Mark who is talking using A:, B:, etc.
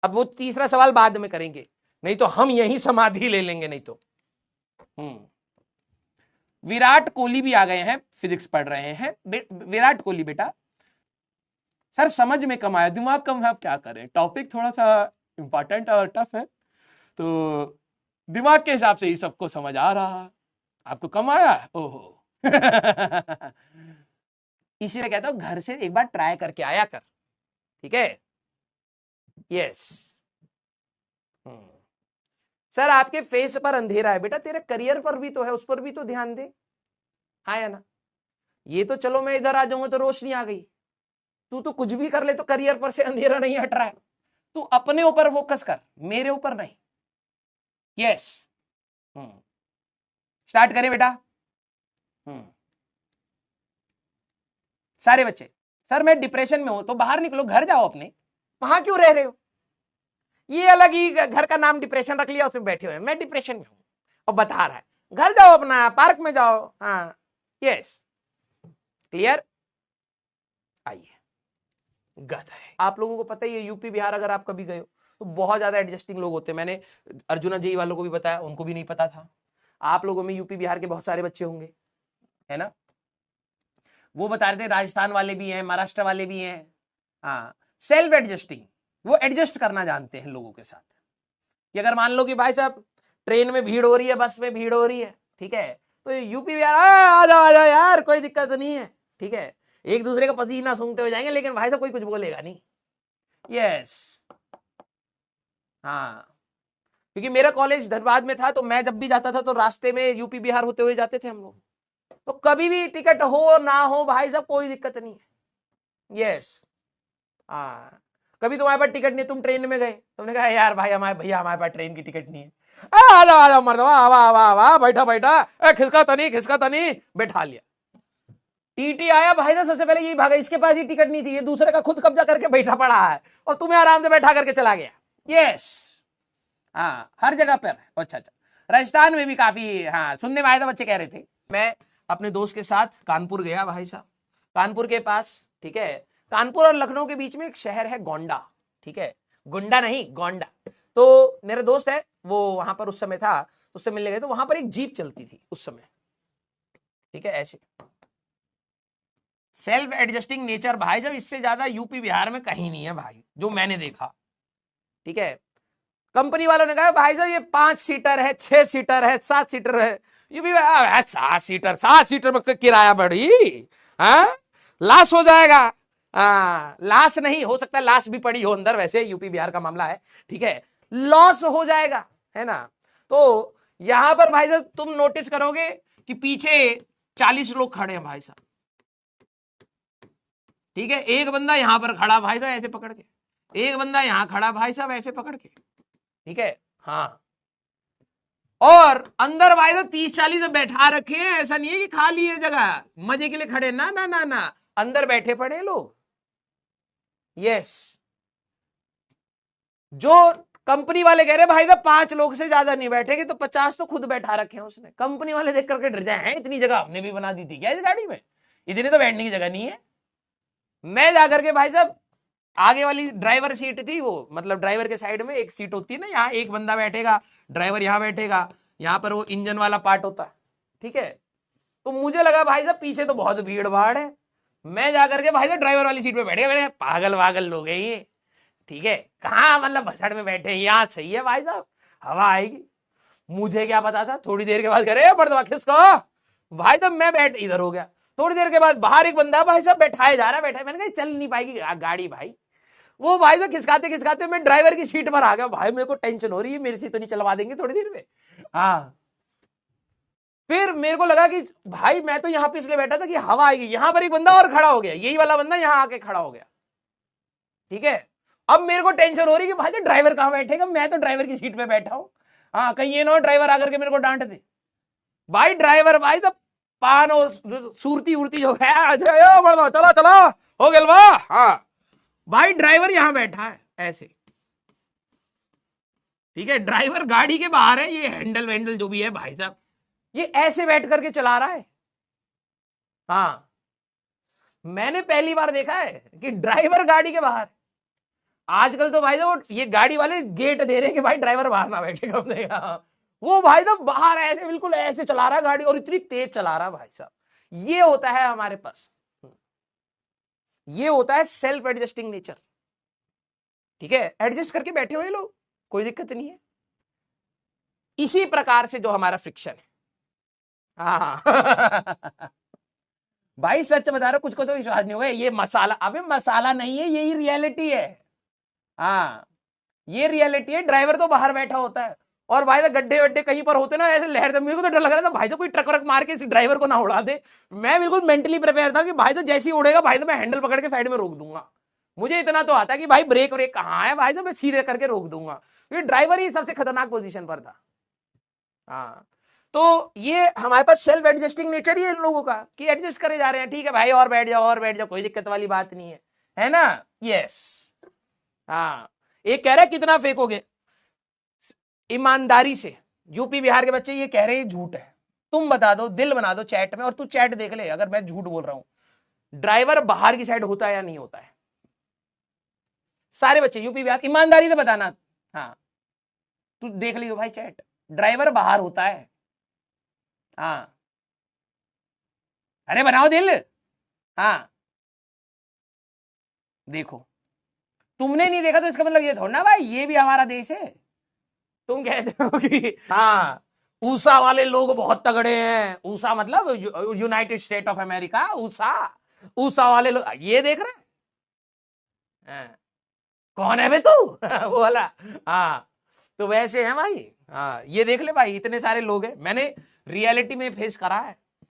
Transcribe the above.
A: अब वो तीसरा सवाल बाद में करेंगे, नहीं तो हम यही समाधि ले लेंगे नहीं तो। विराट कोहली भी आ गए हैं, फिजिक्स पढ़ रहे हैं। विराट कोहली बेटा, सर समझ में कम आया, दिमाग कम है, आप क्या करें, टॉपिक थोड़ा सा इंपॉर्टेंट और टफ है, तो दिमाग के हिसाब से ही सबको समझ आ रहा, आपको कम आया, ओहो। इसीलिए कहता हूं घर से एक बार ट्राई करके आया कर, ठीक है। यस सर, आपके फेस पर अंधेरा है बेटा, तेरे करियर पर भी तो है, उस पर भी तो ध्यान दे, हाँ या ना। ये तो चलो मैं इधर आ जाऊंगा तो रोशनी आ गई, तू तो कुछ भी कर ले तो करियर पर से अंधेरा नहीं हट रहा है। तू अपने ऊपर फोकस कर, मेरे ऊपर नहीं। यस स्टार्ट करें बेटा। सारे बच्चे, सर मैं डिप्रेशन में हूं, तो बाहर निकलो, घर जाओ अपने, वहां क्यों रह रहे हो। ये अलग ही घर का नाम डिप्रेशन रख लिया, उसमें बैठे हुए, मैं डिप्रेशन में हूं और बता रहा है, घर जाओ अपना, पार्क में जाओ। हाँ यस क्लियर। आइए गधा है, आप लोगों को पता ही है, यूपी बिहार अगर आप कभी गए हो तो बहुत ज्यादा एडजस्टिंग लोग होते हैं। मैंने अर्जुना जी वालों को भी बताया, उनको भी नहीं पता था। आप लोगों में यूपी बिहार के बहुत सारे बच्चे होंगे, है ना। वो बता रहे थे राजस्थान वाले भी हैं, महाराष्ट्र वाले भी हैं। हाँ सेल्फ एडजस्टिंग, वो एडजस्ट करना जानते हैं लोगों के साथ। कि अगर मान लो कि भाई साहब ट्रेन में भीड़ हो रही है, बस में भीड़ हो रही है, ठीक है, तो यूपी बिहार आ जाओ यार, कोई दिक्कत नहीं है, ठीक है। एक दूसरे का पसीना सूंघते हुए जाएंगे, लेकिन भाई साहब कोई कुछ बोलेगा नहीं। यस हाँ, क्योंकि मेरा कॉलेज धनबाद में था, तो मैं जब भी जाता था तो रास्ते में यूपी बिहार होते हुए जाते थे हम लोग। तो कभी भी टिकट हो ना हो भाई साहब कोई दिक्कत नहीं है। यस हाँ, कभी तुम्हारे पास टिकट नहीं, तुम ट्रेन में गए, तुमने कहा यार भाई हमारे भैया हमारे पास ट्रेन की टिकट नहीं है, आ जाओ मर्दवा, वाह वाह वाह, बैठा बैठा, खिसका तनी बैठा लिया। टीटी आया भाई साहब, सबसे पहले यही भागा, इसके पास ही टिकट नहीं थी, ये दूसरे का खुद कब्जा करके बैठा पड़ा है और तुम्हें आराम से बैठा करके चला गया। यस हाँ, हर जगह पर। अच्छा अच्छा, राजस्थान में भी काफी, हाँ सुनने में आया था, बच्चे कह रहे थे। मैं अपने दोस्त के साथ कानपुर गया भाई साहब, कानपुर के पास, ठीक है, कानपुर और लखनऊ के बीच में एक शहर है गोंडा, ठीक है, गुंडा नहीं गोंडा। तो मेरा दोस्त है, वो वहां पर उस समय था, उससे मिलने गए, तो वहां पर एक जीप चलती थी उस समय, ठीक है, ऐसे। सेल्फ एडजस्टिंग नेचर भाई साहब इससे ज्यादा यूपी बिहार में कहीं नहीं है भाई, जो मैंने देखा, ठीक है। कंपनी वालों ने कहा भाई साहब ये 5 सीटर है, 6 सीटर है, 7 सीटर है, ये भी 7 सीटर में किराया बढ़ी, हाँ लाश हो जाएगा। लाश नहीं हो सकता, लाश भी पड़ी हो अंदर, वैसे यूपी बिहार का मामला है, ठीक है, लॉस हो जाएगा, है ना। तो यहां पर भाई साहब तुम नोटिस करोगे कि पीछे 40 लोग खड़े हैं भाई साहब, ठीक है, एक बंदा यहां पर खड़ा भाई साहब ऐसे पकड़ के, एक बंदा यहां खड़ा भाई साहब ऐसे पकड़ के, ठीक है। हाँ और अंदर भाई साहब 30-40 बैठा रखे हैं, ऐसा नहीं है कि खाली है जगह मजे के लिए खड़े, ना ना ना ना, अंदर बैठे पड़े लोग। यस जो कंपनी वाले कह रहे भाई साहब 5 लोग से ज्यादा नहीं बैठेंगे, तो 50 तो खुद बैठा रखे हैं उसने। कंपनी वाले देख करके डर जाए हैं, इतनी जगह हमने भी बना दी थी क्या इस गाड़ी में, इतनी तो बैठने की जगह नहीं है। मैं जाकर के भाई साहब आगे वाली ड्राइवर सीट थी, वो मतलब ड्राइवर के साइड में एक सीट होती है ना, यहाँ एक बंदा बैठेगा, ड्राइवर यहाँ बैठेगा, यहाँ पर वो इंजन वाला पार्ट होता है, ठीक है। तो मुझे लगा भाई साहब पीछे तो बहुत भीड़ भाड़ है, मैं जाकर के भाई साहब ड्राइवर वाली सीट पे बैठ गया। मैंने पागल वागल लोग हैं ये, ठीक है, कहाँ मतलब भसड़ में बैठे, यहाँ सही है भाई साहब, हवा आएगी। मुझे क्या पता था, थोड़ी देर के बाद करे बड़दवा खिसको भाई साहब, मैं बैठ इधर हो गया। थोड़ी देर के बाद बाहर एक बंदा भाई साहब बैठाया जा रहा, बैठा, मैंने कहा चल नहीं पाएगी गाड़ी भाई। वो भाई साहब खिसकाते खिसकाते मैं ड्राइवर की सीट पर आ गया। भाई मेरे को टेंशन हो रही है, मेरे से तो नहीं चलवा देंगे थोड़ी देर में। हाँ फिर मेरे को लगा कि भाई मैं तो यहाँ पे इसलिए बैठा था कि हवा आएगी, यहां पर एक बंदा और खड़ा हो गया, यही वाला बंदा यहाँ आके खड़ा हो गया, ठीक है। अब मेरे को टेंशन हो रही है कि भाई ड्राइवर कहां बैठेगा, मैं तो ड्राइवर की सीट पे बैठा हूं, हाँ कहीं ये ना हो ड्राइवर आकर के मेरे को डांट दे। भाई ड्राइवर भाई साहब पान और सूरती उड़ती जो है, चला चला हो गया, हाँ भाई ड्राइवर यहां बैठा है ऐसे, ठीक है, ड्राइवर गाड़ी के बाहर है, ये हैंडल वैंडल जो भी है भाई साहब ये ऐसे बैठ करके चला रहा है। हाँ मैंने पहली बार देखा है कि ड्राइवर गाड़ी के बाहर, आजकल तो भाई साहब ये गाड़ी वाले गेट दे रहे हैं कि भाई ड्राइवर बाहर ना बैठे, कब देगा। वो भाई साहब बाहर ऐसे बिल्कुल ऐसे चला रहा है गाड़ी, और इतनी तेज चला रहा है भाई साहब। ये होता है हमारे पास, ये होता है सेल्फ एडजस्टिंग नेचर। ठीक है, एडजस्ट करके बैठे हुए लोग, कोई दिक्कत नहीं है। इसी प्रकार से जो हमारा फ्रिक्शन है, हाँ भाई सच बता रहा हूं, कुछ को तो विश्वास नहीं होगा ये मसाला, अबे मसाला नहीं है, यही रियलिटी है। हाँ ये रियलिटी है, ड्राइवर तो बाहर बैठा होता है, और भाई साहब गड्ढे वड्ढे कहीं पर होते ना ऐसे लहर, मेरे को तो डर लग रहा था भाई साहब कोई ट्रक व्रक मार के इस ड्राइवर को ना उड़ा दे। मैं बिल्कुल मेंटली प्रिपेयर था कि भाई साहब जैसे ही उड़ेगा भाई साहब मैं हैंडल पकड़ के साइड में रोक दूंगा। मुझे इतना तो आता कि भाई ब्रेक व्रेक कहाँ है भाई साहब, मैं सीधे करके रोक दूंगा, क्योंकि ड्राइवर ही सबसे खतरनाक पोजीशन पर था। हाँ तो ये हमारे पास सेल्फ एडजस्टिंग नेचर ही है इन लोगों का, कि एडजस्ट करे जा रहे हैं, ठीक है भाई और बैठ जाओ और बैठ जाओ, कोई दिक्कत वाली बात नहीं है ना। यस। हाँ एक कह रहा है कितना फेंकोगे, ईमानदारी से यूपी बिहार के बच्चे ये कह रहे हैं झूठ है, तुम बता दो, दिल बना दो चैट में, और तू चैट देख ले अगर मैं झूठ बोल रहा हूं। ड्राइवर बाहर की साइड होता है या नहीं होता है? सारे बच्चे यूपी बिहार ईमानदारी से बताना। हाँ तू देख लियो भाई चैट, ड्राइवर बाहर होता है। हाँ अरे बनाओ दिल। हाँ देखो, तुमने नहीं देखा तो इसका मतलब ये थोड़ा ना भाई ये भी हमारा देश है। तुम कहते हो कि हाँ ऊसा वाले लोग बहुत तगड़े हैं, ऊसा मतलब यूनाइटेड स्टेट ऑफ अमेरिका, ऊसा, ऊसा वाले लोग, ये देख रहे हैं कौन है बे तू वो वाला। हाँ तो वैसे है भाई। हाँ ये देख ले भाई, इतने सारे लोग हैं, मैंने रियलिटी में फेस करा है।